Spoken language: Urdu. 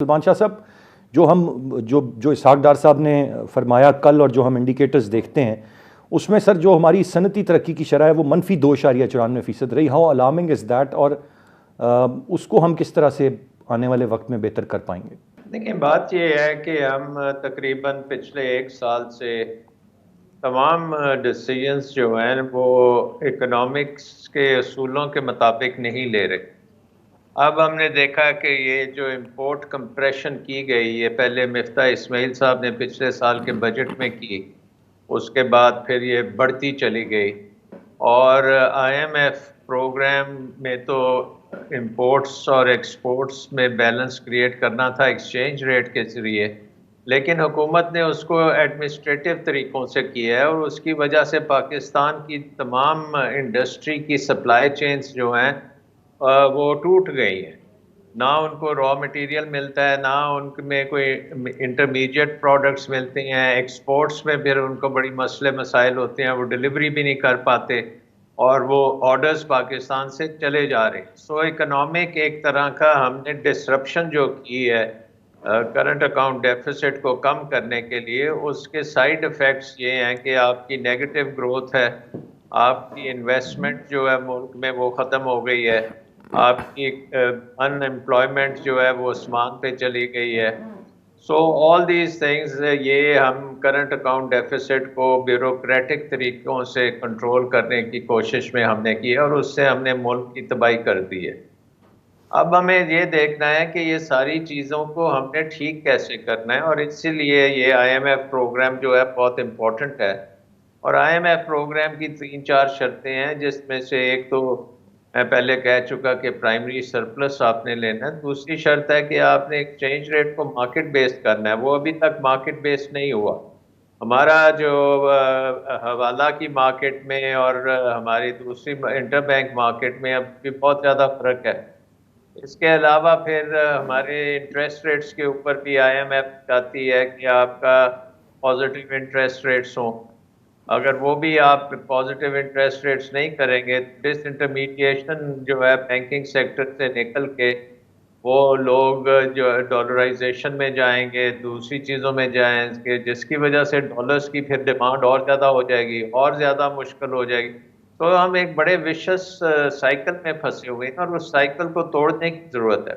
سلمان شاہ صاحب، جو اسحاق ڈار صاحب نے فرمایا کل اور جو ہم انڈیکیٹرز دیکھتے ہیں اس میں سر جو ہماری صنعتی ترقی کی شرح ہے وہ -2.94% رہی. How alarming is that? اور اس کو ہم کس طرح سے آنے والے وقت میں بہتر کر پائیں گے؟ دیکھیں، بات یہ ہے کہ ہم تقریباً پچھلے ایک سال سے تمام ڈیسیجنز جو ہیں وہ اکنامکس کے اصولوں کے مطابق نہیں لے رہے. اب ہم نے دیکھا کہ یہ جو امپورٹ کمپریشن کی گئی، یہ پہلے مفتاح اسماعیل صاحب نے پچھلے سال کے بجٹ میں کی، اس کے بعد پھر یہ بڑھتی چلی گئی. اور آئی ایم ایف پروگرام میں تو امپورٹس اور ایکسپورٹس میں بیلنس کریٹ کرنا تھا ایکسچینج ریٹ کے ذریعے، لیکن حکومت نے اس کو ایڈمنسٹریٹو طریقوں سے کیا ہے، اور اس کی وجہ سے پاکستان کی تمام انڈسٹری کی سپلائی چینز جو ہیں وہ ٹوٹ گئی ہیں. نہ ان کو را مٹیریل ملتا ہے، نہ ان میں کوئی انٹرمیڈیٹ پروڈکٹس ملتے ہیں. ایکسپورٹس میں پھر ان کو بڑی مسئلے مسائل ہوتے ہیں، وہ ڈلیوری بھی نہیں کر پاتے اور وہ آرڈرز پاکستان سے چلے جا رہے ہیں. سو اکنامک ایک طرح کا ہم نے ڈسرپشن جو کی ہے کرنٹ اکاؤنٹ ڈیفیسٹ کو کم کرنے کے لیے، اس کے سائیڈ ایفیکٹس یہ ہیں کہ آپ کی نیگیٹو گروتھ ہے، آپ کی انویسٹمنٹ جو ہے ملک میں وہ ختم ہو گئی ہے، آپ کی ان امپلائمنٹ جو ہے وہ آسمان پہ چلی گئی ہے. سو آل دیز تھنگز، یہ ہم کرنٹ اکاؤنٹ ڈیفیسٹ کو بیوروکریٹک طریقوں سے کنٹرول کرنے کی کوشش میں ہم نے کی ہے، اور اس سے ہم نے ملک کی تباہی کر دی ہے. اب ہمیں یہ دیکھنا ہے کہ یہ ساری چیزوں کو ہم نے ٹھیک کیسے کرنا ہے، اور اسی لیے یہ آئی ایم ایف پروگرام جو ہے بہت امپورٹنٹ ہے. اور آئی ایم ایف پروگرام کی 3-4 شرطیں ہیں، جس میں سے ایک تو میں پہلے کہہ چکا کہ پرائمری سرپلس آپ نے لینا ہے. دوسری شرط ہے کہ آپ نے ایکسچینج ریٹ کو مارکیٹ بیسڈ کرنا ہے. وہ ابھی تک مارکیٹ بیسڈ نہیں ہوا. ہمارا جو حوالہ کی مارکیٹ میں اور ہماری دوسری انٹر بینک مارکیٹ میں اب بھی بہت زیادہ فرق ہے. اس کے علاوہ پھر ہمارے انٹرسٹ ریٹس کے اوپر بھی آئی ایم ایف چاہتی ہے کہ آپ کا پازیٹیو انٹرسٹ ریٹس ہوں. اگر وہ بھی آپ پازیٹیو انٹرسٹ ریٹس نہیں کریں گے، ڈس انٹرمیڈیشن جو ہے بینکنگ سیکٹر سے نکل کے وہ لوگ جو ڈالرائزیشن میں جائیں گے، دوسری چیزوں میں جائیں گے، جس کی وجہ سے ڈالرز کی پھر ڈیمانڈ اور زیادہ ہو جائے گی، اور زیادہ مشکل ہو جائے گی. تو ہم ایک بڑے وشس سائیکل میں پھنسے ہوئے ہیں، اور اس سائیکل کو توڑنے کی ضرورت ہے.